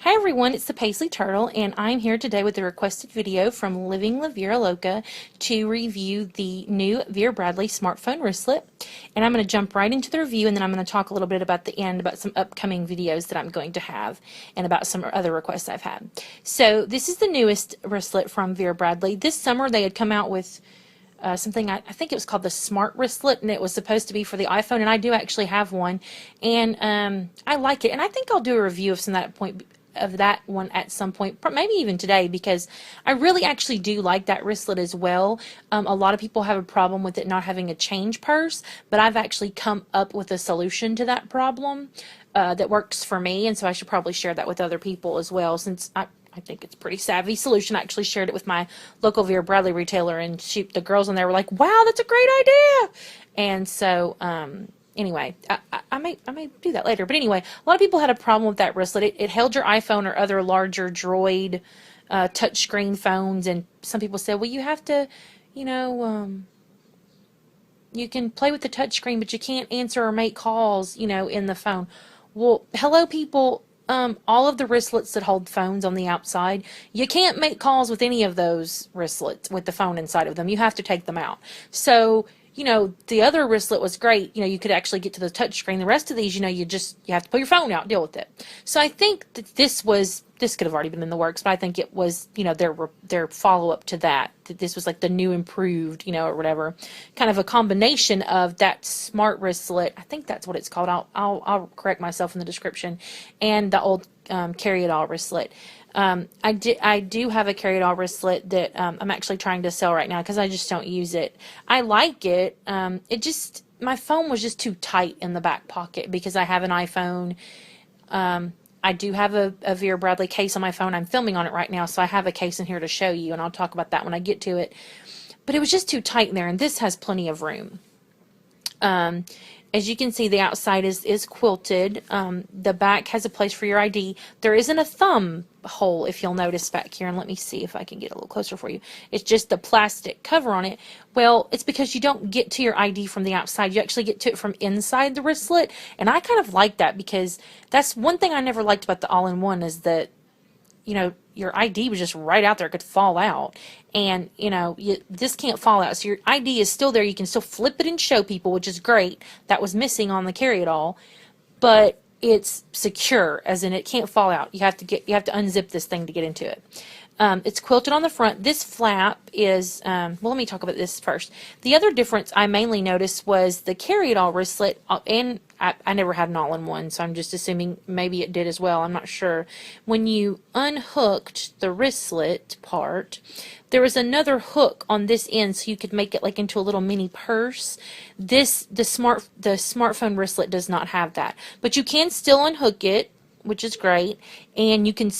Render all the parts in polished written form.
Hi everyone, it's the Paisley Turtle, and I'm here today with a requested video from Living La Vera Loca to review the new Vera Bradley smartphone wristlet. And I'm going to jump right into the review, and then I'm going to talk a little bit about the end, about some upcoming videos that I'm going to have, and about some other requests I've had. So this is the newest wristlet from Vera Bradley. This summer they had come out with something, I think it was called the Smart Wristlet, and it was supposed to be for the iPhone, and I do actually have one, and I like it, and I think I'll do a review of that one at some point, maybe even today, because I really actually do like that wristlet as well. A lot of people have a problem with it not having a change purse, but I've actually come up with a solution to that problem that works for me, and so I should probably share that with other people as well, since I think it's a pretty savvy solution. I actually shared it with my local Vera Bradley retailer, and the girls in there were like, wow, that's a great idea. And so anyway, I may do that later. But anyway, a lot of people had a problem with that wristlet. It held your iPhone or other larger Droid touchscreen phones, and some people said, well, you have to, you can play with the touchscreen, but you can't answer or make calls, in the phone. Well, hello, people. All of the wristlets that hold phones on the outside, you can't make calls with any of those wristlets with the phone inside of them. You have to take them out. So, the other wristlet was great. You could actually get to the touch screen. The rest of these, you have to pull your phone out, deal with it. So I think that this could have already been in the works, but I think it was, their follow-up to that. That this was like the new improved, or whatever, kind of a combination of that smart wristlet. I think that's what it's called. I'll correct myself in the description, and the old carry-it-all wristlet. I do have a carry-it-all wristlet that I'm actually trying to sell right now because I just don't use it. I like it. My phone was just too tight in the back pocket because I have an iPhone. I do have a Vera Bradley case on my phone. I'm filming on it right now, so I have a case in here to show you, and I'll talk about that when I get to it. But it was just too tight in there, and this has plenty of room. As you can see, the outside is quilted. The back has a place for your ID. There isn't a thumb hole, if you'll notice back here, and let me see if I can get a little closer for you. It's just the plastic cover on it. Well, it's because you don't get to your ID from the outside. You actually get to it from inside the wristlet, and I kind of like that because that's one thing I never liked about the all-in-one is that, your ID was just right out there. It could fall out. And, this can't fall out. So your ID is still there. You can still flip it and show people, which is great. That was missing on the carry-it-all. But it's secure, as in it can't fall out. You have to unzip this thing to get into it. It's quilted on the front. This flap is, well, let me talk about this first. The other difference I mainly noticed was the carry-it-all wristlet, and I never had an all-in-one, so I'm just assuming maybe it did as well. I'm not sure. When you unhooked the wristlet part, there was another hook on this end, so you could make it like into a little mini purse. The smartphone wristlet does not have that, but you can still unhook it, which is great, and you can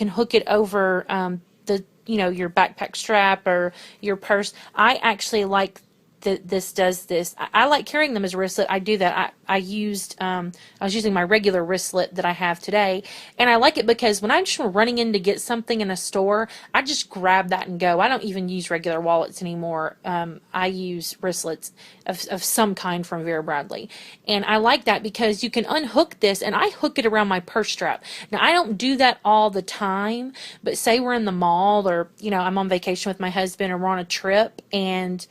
hook it over your backpack strap or your purse. I actually like that this does this. I like carrying them as a wristlet. I do that. I was using my regular wristlet that I have today, and I like it because when I'm just running in to get something in a store, I just grab that and go. I don't even use regular wallets anymore. I use wristlets of some kind from Vera Bradley, and I like that because you can unhook this, and I hook it around my purse strap. Now, I don't do that all the time, but say we're in the mall or, I'm on vacation with my husband or we're on a trip, and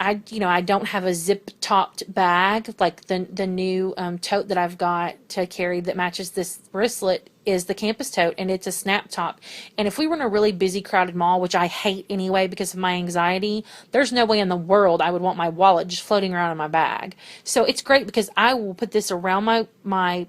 I don't have a zip-topped bag like the new tote that I've got to carry that matches this wristlet is the campus tote, and it's a snap top. And if we were in a really busy, crowded mall, which I hate anyway because of my anxiety, there's no way in the world I would want my wallet just floating around in my bag. So it's great because I will put this around my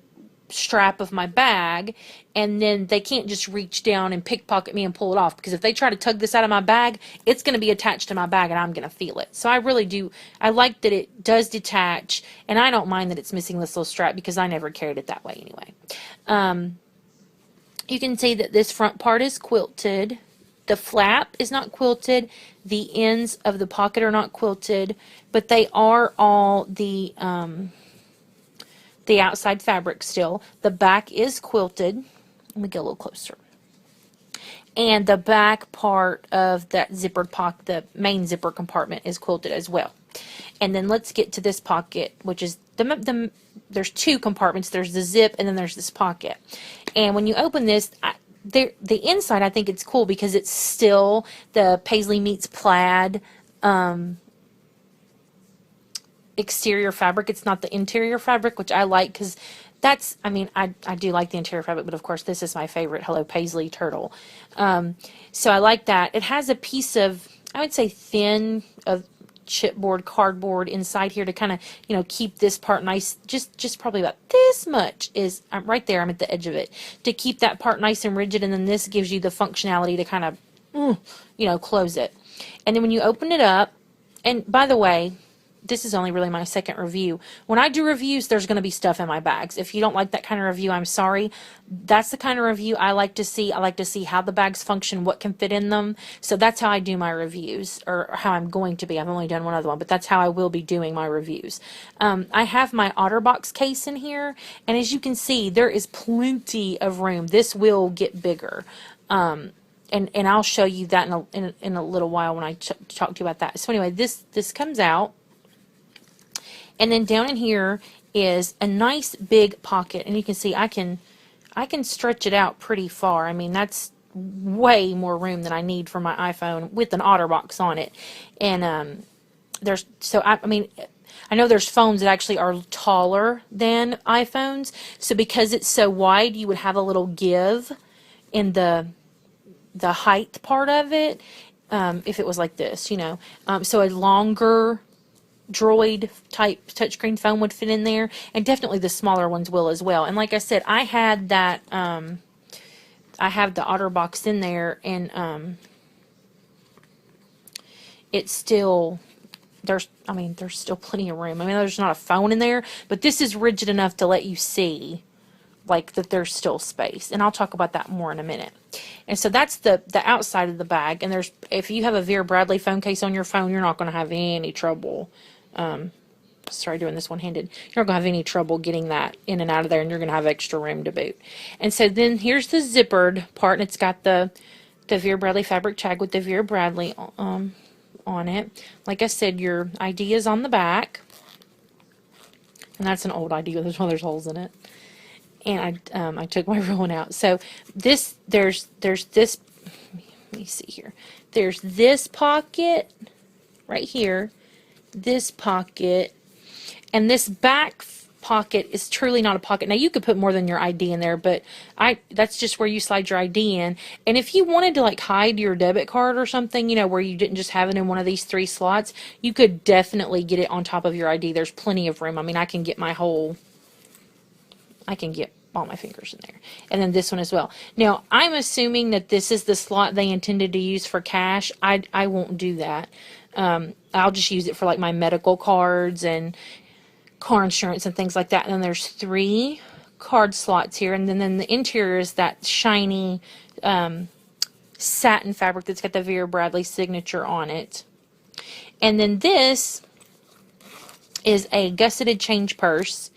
strap of my bag, and then they can't just reach down and pickpocket me and pull it off, because if they try to tug this out of my bag, it's going to be attached to my bag and I'm going to feel it. So I really do, I like that it does detach, and I don't mind that it's missing this little strap because I never carried it that way anyway. You can see that this front part is quilted. The flap is not quilted. The ends of the pocket are not quilted, but they are all the outside fabric still. The back is quilted. Let me get a little closer. And the back part of that zippered pocket, the main zipper compartment, is quilted as well. And then let's get to this pocket, which is there's two compartments. There's the zip, and then there's this pocket. And when you open this, the inside, I think it's cool because it's still the Paisley Meets Plaid exterior fabric. It's not the interior fabric, which I like because that's, I mean, I do like the interior fabric, but of course this is my favorite Hello Paisley turtle. So I like that. It has a piece of, I would say thin, of chipboard, cardboard inside here to kind of, you know, keep this part nice. Just probably about this much is, I'm right there, I'm at the edge of it, to keep that part nice and rigid, and then this gives you the functionality to kind of, you know, close it. And then when you open it up, and by the way, this is only really my second review. When I do reviews, there's going to be stuff in my bags. If you don't like that kind of review, I'm sorry. That's the kind of review I like to see. I like to see how the bags function, what can fit in them. So that's how I do my reviews, or how I'm going to be. I've only done one other one, but that's how I will be doing my reviews. I have my Otter box case in here, and as you can see, there is plenty of room. This will get bigger. And I'll show you that in a little while when I talk to you about that. So anyway, this comes out. And then down in here is a nice big pocket, and you can see I can stretch it out pretty far. I mean, that's way more room than I need for my iPhone with an Otter box on it. And I mean, I know there's phones that actually are taller than iPhones, so because it's so wide, you would have a little give in the height part of it, if it was like this, you know. So a longer Droid type touchscreen phone would fit in there, and definitely the smaller ones will as well. And like I said, I had that I have the Otter box in there, and it's still, there's still plenty of room. I mean, there's not a phone in there, but this is rigid enough to let you see like that there's still space, and I'll talk about that more in a minute. And so that's the outside of the bag. And there's, if you have a Vera Bradley phone case on your phone, you're not going to have any trouble. Sorry, doing this one-handed. You're not going to have any trouble getting that in and out of there, and you're going to have extra room to boot. And so then here's the zippered part, and it's got the Vera Bradley fabric tag with the Vera Bradley on it. Like I said, your ID is on the back, and that's an old ID. That's why there's holes in it. And I took my real one out. So this, there's this, let me see here. There's this pocket right here, this pocket, and this back pocket is truly not a pocket. Now you could put more than your ID in there, but that's just where you slide your ID in. And if you wanted to like hide your debit card or something, you know, where you didn't just have it in one of these 3 slots, you could definitely get it on top of your ID. There's plenty of room. I mean, I can get all my fingers in there. And then this one as well. Now, I'm assuming that this is the slot they intended to use for cash. I won't do that. I'll just use it for like my medical cards and car insurance and things like that. And then there's 3 card slots here. And then the interior is that shiny satin fabric that's got the Vera Bradley signature on it. And then this is a gusseted change purse.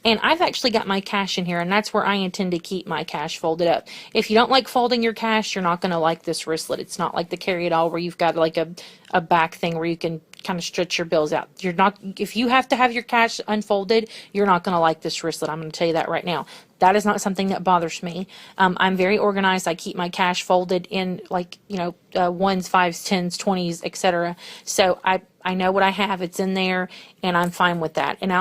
And I've actually got my cash in here, and that's where I intend to keep my cash folded up. If you don't like folding your cash, you're not going to like this wristlet. It's not like the carry-it-all where you've got like a back thing where you can kind of stretch your bills out. You're not, if you have to have your cash unfolded, you're not going to like this wristlet. I'm going to tell you that right now. That is not something that bothers me. I'm very organized. I keep my cash folded in like, you know, 1s, 5s, 10s, 20s, etc. So I know what I have. It's in there, and I'm fine with that. And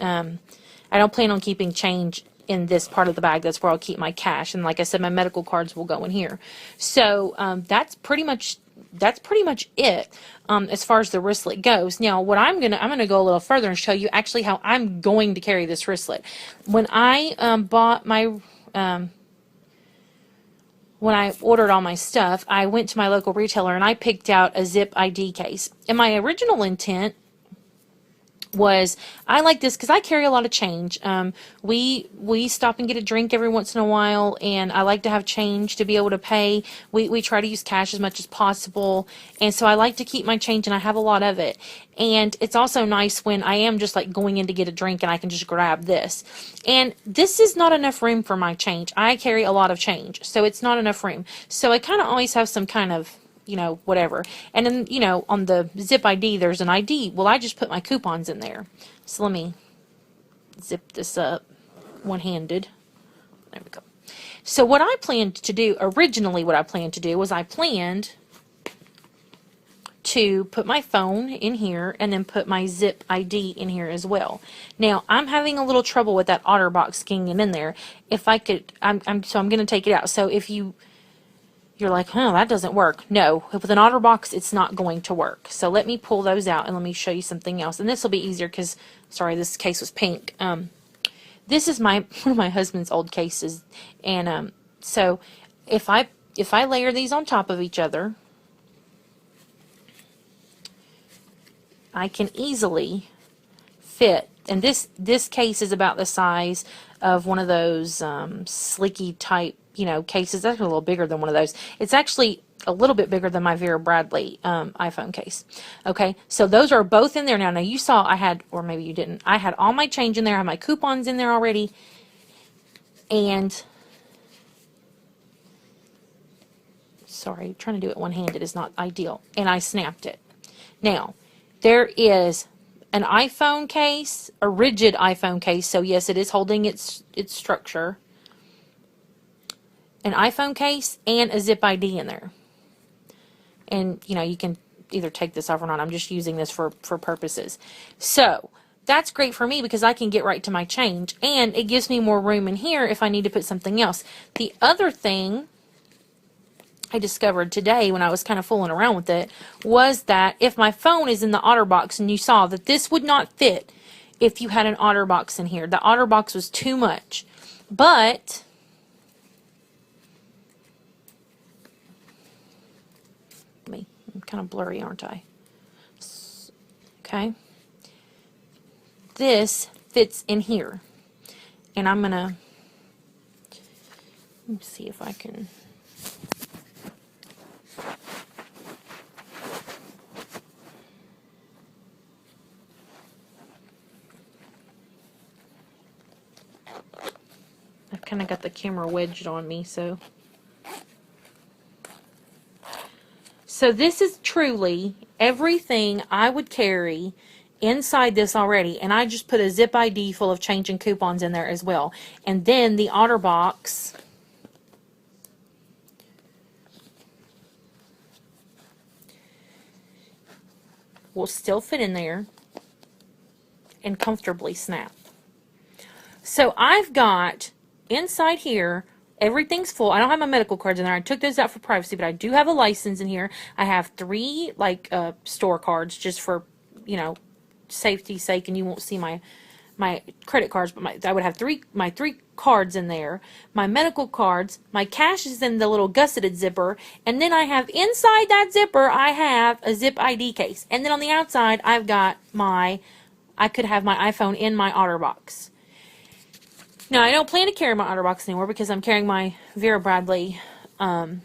I don't plan on keeping change in this part of the bag. That's where I'll keep my cash. And like I said, my medical cards will go in here. So that's pretty much it as far as the wristlet goes. Now, what I'm gonna go a little further and show you actually how I'm going to carry this wristlet. When I bought my when I ordered all my stuff, I went to my local retailer and I picked out a zip ID case. And my original intent was, I like this because I carry a lot of change. We stop and get a drink every once in a while, and I like to have change to be able to pay. We try to use cash as much as possible, and so I like to keep my change, and I have a lot of it. And it's also nice when I am just like going in to get a drink and I can just grab this. And this is not enough room for my change. I carry a lot of change, so it's not enough room. So I kind of always have some kind of you know, whatever. And then, you know, on the zip ID, there's an ID. Well, I just put my coupons in there. So let me zip this up one-handed. There we go. So what I planned to do, originally what I planned to do was I planned to put my phone in here and then put my zip ID in here as well. Now, I'm having a little trouble with that Otter box getting in there. If I could, so I'm going to take it out. So if you're like, oh, that doesn't work. No, with an Otter box, it's not going to work. So let me pull those out and let me show you something else. And this will be easier because, sorry, this case was pink. This is one of my husband's old cases. And so if I layer these on top of each other, I can easily fit, and this case is about the size of one of those slicky type, you know, cases. That's a little bigger than one of those. It's actually a little bit bigger than my Vera Bradley iPhone case. Okay, so those are both in there now. Now you saw I had, or maybe you didn't, I had all my change in there. I had my coupons in there already, and sorry, trying to do it one-handed is not ideal, and I snapped it. Now, there is an iPhone case, a rigid iPhone case, so yes, it is holding its structure, an iPhone case, and a zip ID in there. And, you know, you can either take this off or not. I'm just using this for purposes. So, that's great for me because I can get right to my change, and it gives me more room in here if I need to put something else. The other thing I discovered today when I was kind of fooling around with it was that if my phone is in the Otter box, and you saw that this would not fit if you had an Otter box in here. The Otter box was too much. But I'm kind of blurry, aren't I? Okay. This fits in here. And I'm gonna, let me see if I can. I've kind of got the camera wedged on me, so this is truly everything I would carry inside this already, and I just put a zip ID full of change and coupons in there as well. And then the Otter box will still fit in there and comfortably snap. So I've got inside here, everything's full. I don't have my medical cards in there. I took those out for privacy, but I do have a license in here. I have 3 like store cards just for, you know, safety's sake, and you won't see my credit cards, but I would have my 3 cards in there. My medical cards, my cash is in the little Gusseted zipper, and then I have inside that zipper I have a zip ID case, and then on the outside I've got I could have my iPhone in my Otter box. Now, I don't plan to carry my Otter box anymore because I'm carrying my Vera Bradley iPhone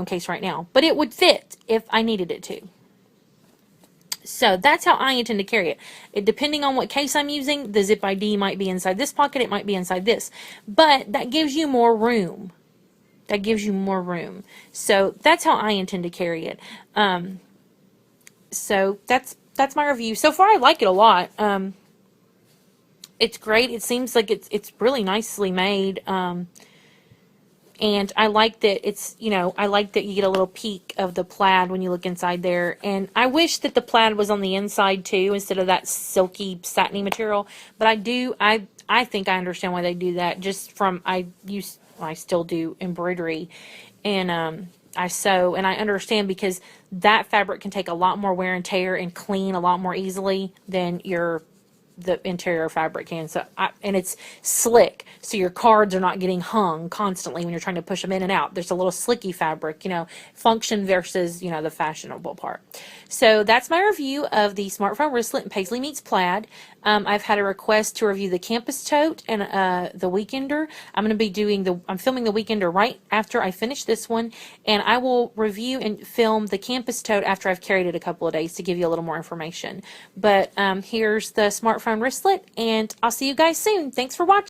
case right now. But it would fit if I needed it to. So that's how I intend to carry it. Depending on what case I'm using, the zip ID might be inside this pocket, it might be inside this. But that gives you more room. That gives you more room. So that's how I intend to carry it. So that's my review. So far, I like it a lot. It's great. It seems like it's really nicely made. And I like that it's, you know, I like that you get a little peek of the plaid when you look inside there. And I wish that the plaid was on the inside too, instead of that silky, satiny material. But I think I understand why they do that. Just from, I still do embroidery. And I sew, and I understand because that fabric can take a lot more wear and tear and clean a lot more easily than the interior fabric can. So and it's slick, so your cards are not getting hung constantly when you're trying to push them in and out. There's a little slicky fabric, you know, function versus, you know, the fashionable part. So that's my review of the Smartphone Wristlet and Paisley Meets Plaid. I've had a request to review the Campus Tote and the Weekender. I'm going to be I'm filming the Weekender right after I finish this one, and I will review and film the Campus Tote after I've carried it a couple of days to give you a little more information. But here's the Smartphone Wristlet, and I'll see you guys soon. Thanks for watching.